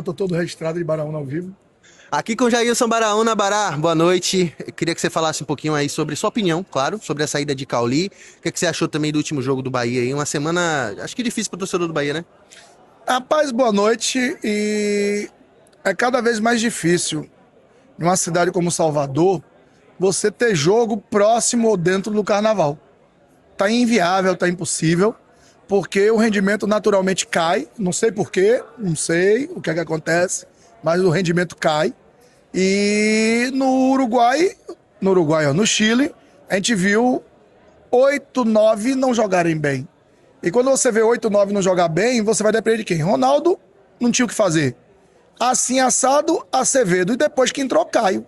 Estou todo registrado de Baraúna ao vivo. Aqui com o Jailson Baraúna. Bará, boa noite. Eu queria que você falasse um pouquinho aí sobre sua opinião, claro, sobre a saída de Cauli. O que você achou também do último jogo do Bahia aí? Uma semana, acho que difícil para o torcedor do Bahia, né? Rapaz, boa noite. E é cada vez mais difícil, em uma cidade como Salvador, você ter jogo próximo ou dentro do carnaval. Tá inviável, tá impossível, porque o rendimento naturalmente cai. Não sei porquê, não sei o que é que acontece, mas o rendimento cai. E no Chile, a gente viu 8, 9 não jogarem bem. E quando você vê 8, 9 não jogar bem, você vai depender de quem? Ronaldo não tinha o que fazer. Assim assado, Acevedo. E depois que entrou, Caio.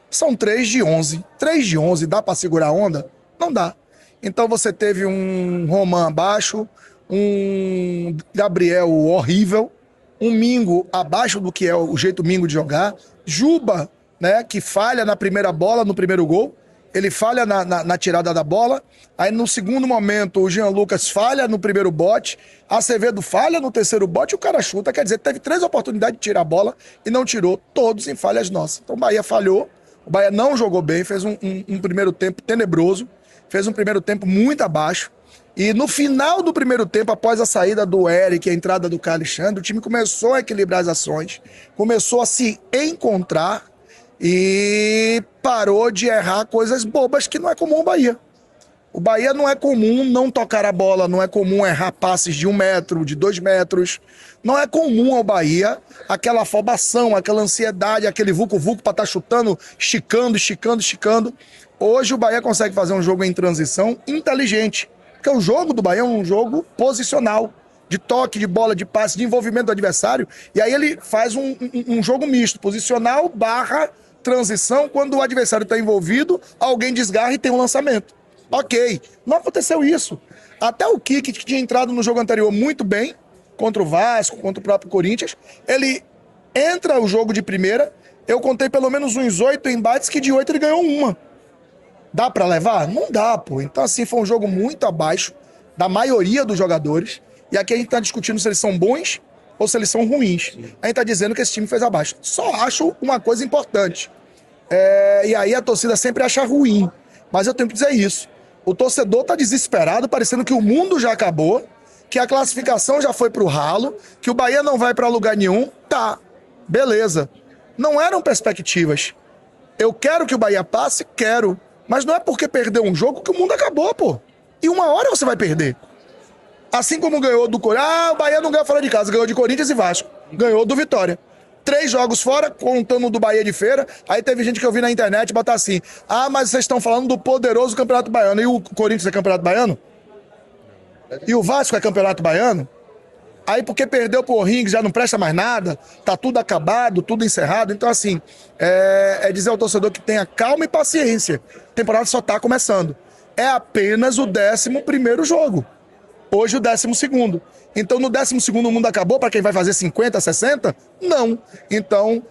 São 3 de 11. 3 de 11, dá pra segurar a onda? Não dá. Então você teve um Roman abaixo, um Gabriel horrível, um Mingo abaixo do que é o jeito Mingo de jogar, Juba, né, que falha na primeira bola, no primeiro gol, ele falha na tirada da bola, aí no segundo momento o Jean Lucas falha no primeiro bote, Acevedo falha no terceiro bote e o cara chuta, quer dizer, teve 3 oportunidades de tirar a bola e não tirou, todos em falhas nossas. Então o Bahia falhou, o Bahia não jogou bem, fez um primeiro tempo tenebroso, fez um primeiro tempo muito abaixo, e no final do primeiro tempo, após a saída do Eric e a entrada do Caio Alexandre, o time começou a equilibrar as ações, começou a se encontrar e parou de errar coisas bobas que não é comum ao Bahia. O Bahia não é comum não tocar a bola, não é comum errar passes de 1 metro, de 2 metros. Não é comum ao Bahia aquela afobação, aquela ansiedade, aquele vucu-vucu para estar chutando, esticando, esticando, esticando. Hoje o Bahia consegue fazer um jogo em transição inteligente. Porque o jogo do Bahia é um jogo posicional, de toque, de bola, de passe, de envolvimento do adversário. E aí ele faz um jogo misto, posicional barra transição. Quando o adversário está envolvido, alguém desgarra e tem um lançamento. Ok, não aconteceu isso. Até o Kiki, que tinha entrado no jogo anterior muito bem, contra o Vasco, contra o próprio Corinthians, ele entra o jogo de primeira, eu contei pelo menos uns 8 embates, que de 8 ele ganhou uma. Dá pra levar? Não dá, pô. Então, assim, foi um jogo muito abaixo da maioria dos jogadores. E aqui a gente tá discutindo se eles são bons ou se eles são ruins. A gente tá dizendo que esse time fez abaixo. Só acho uma coisa importante. E aí a torcida sempre acha ruim. Mas eu tenho que dizer isso. O torcedor tá desesperado, parecendo que o mundo já acabou, que a classificação já foi pro ralo, que o Bahia não vai pra lugar nenhum. Tá, beleza. Não eram perspectivas. Eu quero que o Bahia passe? Quero. Mas não é porque perdeu um jogo que o mundo acabou, pô. E uma hora você vai perder. Assim como ganhou do Corinthians. O Bahia não ganhou fora de casa, ganhou de Corinthians e Vasco. Ganhou do Vitória. 3 jogos fora, contando do Bahia de Feira. Aí teve gente que eu vi na internet botar assim: mas vocês estão falando do poderoso Campeonato Baiano. E o Corinthians é Campeonato Baiano? E o Vasco é Campeonato Baiano? Aí porque perdeu pro Rings já não presta mais nada, tá tudo acabado, tudo encerrado. Então assim, é dizer ao torcedor que tenha calma e paciência. A temporada só tá começando. É apenas o 11º jogo. Hoje o 12º. Então no 12º o mundo acabou para quem vai fazer 50, 60? Não. Então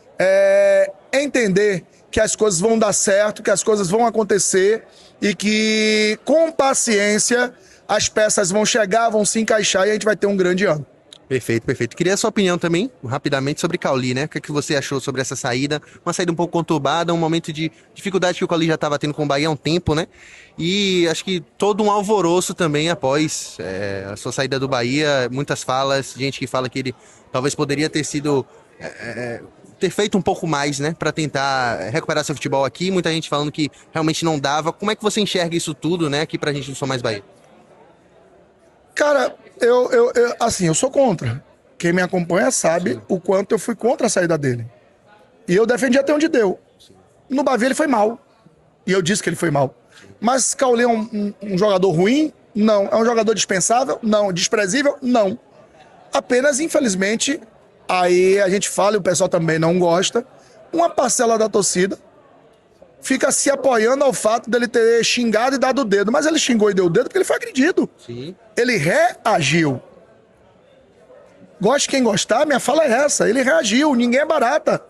entender que as coisas vão dar certo, que as coisas vão acontecer e que com paciência as peças vão chegar, vão se encaixar e a gente vai ter um grande ano. Perfeito, perfeito. Queria a sua opinião também, rapidamente, sobre Cauli, né? O que é que você achou sobre essa saída? Uma saída um pouco conturbada, um momento de dificuldade que o Cauli já estava tendo com o Bahia há um tempo, né? E acho que todo um alvoroço também após a sua saída do Bahia, muitas falas, gente que fala que ele talvez poderia ter sido... ter feito um pouco mais, né? Para tentar recuperar seu futebol aqui, muita gente falando que realmente não dava. Como é que você enxerga isso tudo, né? Aqui pra gente não Sou Mais Bahia. Cara, eu sou contra. Quem me acompanha sabe o quanto eu fui contra a saída dele. E eu defendi até onde deu. No Bahia ele foi mal. E eu disse que ele foi mal. Mas Cauli é um jogador ruim? Não. É um jogador dispensável? Não. Desprezível? Não. Apenas, infelizmente, aí a gente fala e o pessoal também não gosta, uma parcela da torcida fica se apoiando ao fato dele ter xingado e dado o dedo. Mas ele xingou e deu o dedo porque ele foi agredido. Sim. Ele reagiu. Goste quem gostar, minha fala é essa. Ele reagiu, ninguém é barata.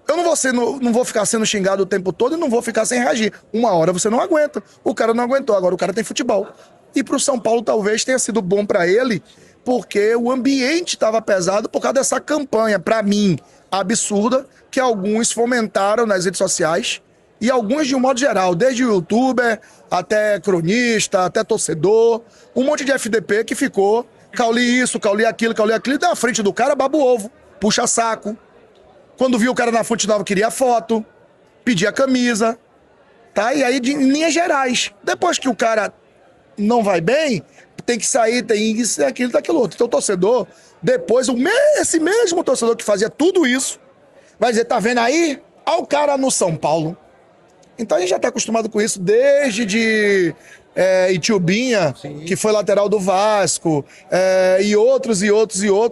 Eu não vou ficar sendo xingado o tempo todo e não vou ficar sem reagir. Uma hora você não aguenta. O cara não aguentou, agora o cara tem futebol. E pro São Paulo talvez tenha sido bom pra ele, porque o ambiente estava pesado por causa dessa campanha, pra mim. absurda que alguns fomentaram nas redes sociais e alguns de um modo geral, desde youtuber até cronista, até torcedor, um monte de FDP que ficou Cauli isso, Cauli aquilo, e na frente do cara baba o ovo, puxa saco. Quando viu o cara na Fonte Nova queria foto, pedia camisa, tá? E aí em linhas gerais. Depois que o cara não vai bem, tem que sair, tem isso, aquilo, daquilo outro. Então o torcedor, depois, esse mesmo torcedor que fazia tudo isso, vai dizer, tá vendo aí? Olha o cara no São Paulo. Então a gente já tá acostumado com isso desde Itiubinha, que foi lateral do Vasco, e outros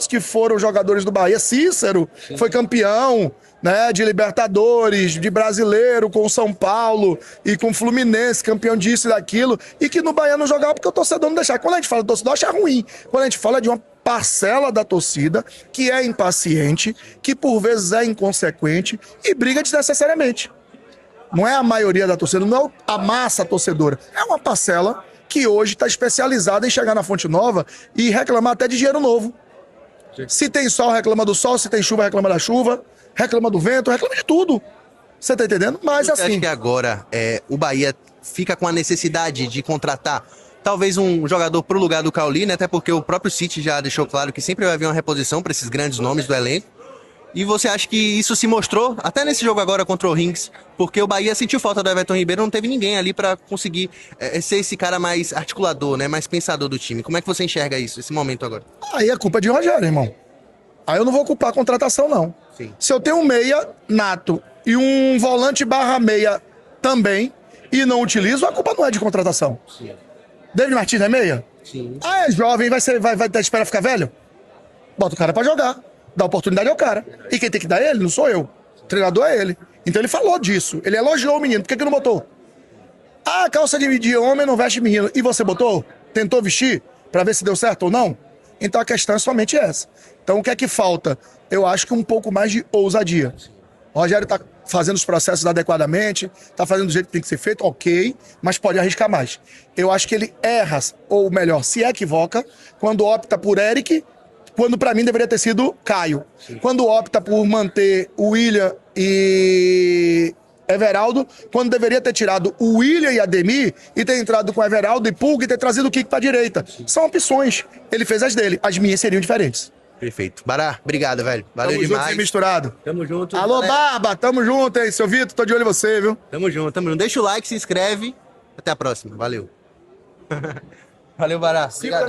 que foram jogadores do Bahia. Cícero foi campeão, né, de Libertadores, de brasileiro com o São Paulo e com o Fluminense, campeão disso e daquilo, e que no Bahia não jogava porque o torcedor não deixava. Quando a gente fala do torcedor, acha ruim. Quando a gente fala de uma parcela da torcida que é impaciente, que por vezes é inconsequente e briga desnecessariamente. Não é a maioria da torcida, não é a massa torcedora. É uma parcela que hoje está especializada em chegar na Fonte Nova e reclamar até de dinheiro novo. Se tem sol, reclama do sol. Se tem chuva, reclama da chuva. Reclama do vento, reclama de tudo. Você tá entendendo? Mas Você assim... acha que agora o Bahia fica com a necessidade de contratar talvez um jogador pro lugar do Cauli, né? Até porque o próprio City já deixou claro que sempre vai haver uma reposição para esses grandes nomes do elenco. E você acha que isso se mostrou até nesse jogo agora contra o Rings? Porque o Bahia sentiu falta do Everton Ribeiro, não teve ninguém ali para conseguir ser esse cara mais articulador, né? Mais pensador do time. Como é que você enxerga isso, esse momento agora? Aí é culpa de Rogério, irmão. Aí eu não vou culpar a contratação, não. Sim. Se eu tenho um meia nato e um volante barra meia também e não utilizo, a culpa não é de contratação. Sim. David Martins é meia? Sim. Ah, é jovem, vai ter espera ficar velho? Bota o cara pra jogar. Dá oportunidade ao cara. E quem tem que dar é ele, não sou eu. O treinador é ele. Então ele falou disso. Ele elogiou o menino. Por que não botou? Ah, calça de homem não veste menino. E você botou? Tentou vestir? Pra ver se deu certo ou não? Então a questão é somente essa. Então o que é que falta? Eu acho que um pouco mais de ousadia. O Rogério tá fazendo os processos adequadamente, tá fazendo do jeito que tem que ser feito, ok, mas pode arriscar mais. Eu acho que ele erra, ou melhor, se equivoca, quando opta por Eric, quando pra mim deveria ter sido Caio. Sim. Quando opta por manter o William e Everaldo, quando deveria ter tirado o William e Ademir e ter entrado com Everaldo e Pulga e ter trazido o Kiko pra direita. Sim. São opções. Ele fez as dele. As minhas seriam diferentes. Perfeito. Bará, obrigado, velho. Valeu tamo demais. Junto, sem misturado. Tamo junto. Alô, Barba, tamo junto, hein? Seu Vitor, tô de olho em você, viu? Tamo junto, tamo junto. Deixa o like, se inscreve. Até a próxima. Valeu. Valeu, Bará. Obrigado.